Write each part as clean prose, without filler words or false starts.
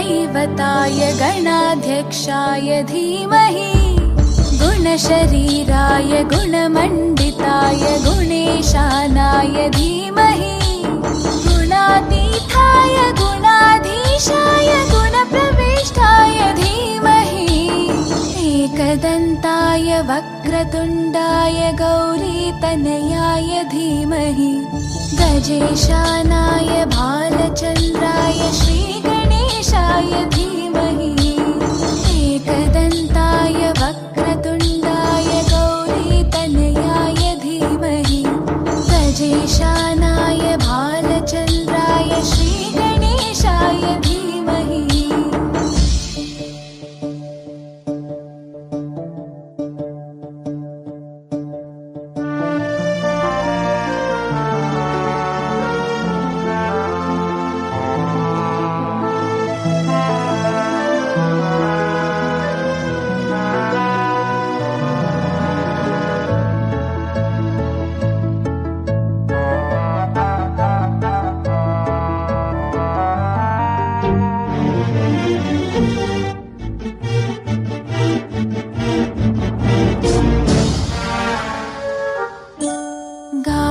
गुरुदैवताय गणाध्यक्षाय धीमहि गुणशरीराय गुणमण्डिताय गुणेशानाय धीमहि गुणातीताय गुणाधीशाय गुणप्रविष्टाय धीमहि एकदन्ताय वक्रतुण्डाय गौरीतनयाय धीमहि गजेशानाय भालचन्द्राय श्रीगणेशाय धीमहि एकदन्ताय वक्रतुण्डाय गौरीतनयाय धीमहि गजेशानाय भालचन्द्राय श्रीगणेशाय धीमहि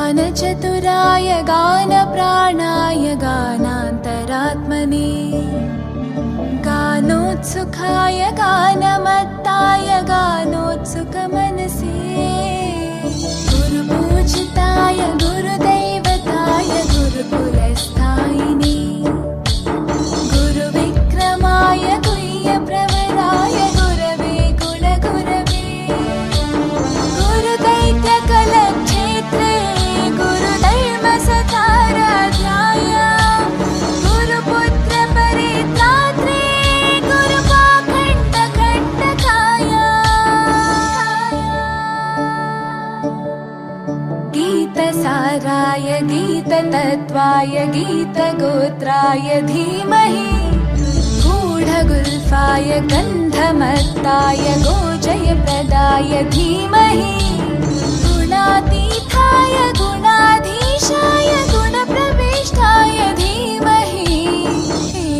गानचतुराय गानप्राणाय गानान्तरात्मने गानोत्सुकाय गानमत्ताय गानोत्सुकमनसे गुरुपूजिताय गुरुदैवताय गुरुकुलस्थायिने गुरुविक्रमाय गुह्यप्रवराय गुरवे गुणगुरवे गुरुदैत्यकलक्षेत्रे गुरुधर्मसताराध्याय गुरुपुत्रपरित्रात्रे गुरुपाखण्डखण्डकाय गीतसाराय गीततत्त्वाय गीतगोत्राय धीमहि गूढगुल्फाय गन्धमत्ताय गोजयप्रदाय धीमहि गुणातीताय गुणाधीशाय गुणप्रविष्टाय धीमहि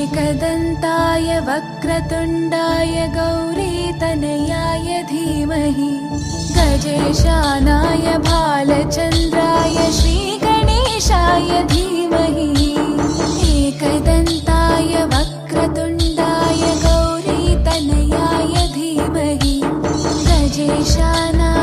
एकदन्ताय वक्रतुण्डाय गौरीतनयाय धीमहि गजेशानाय भालचन्द्राय श्रीगणेशाय धीमहि एकदन्ताय वक्रतुण्डाय गौरीतनयाय धीमहि गजेशानाय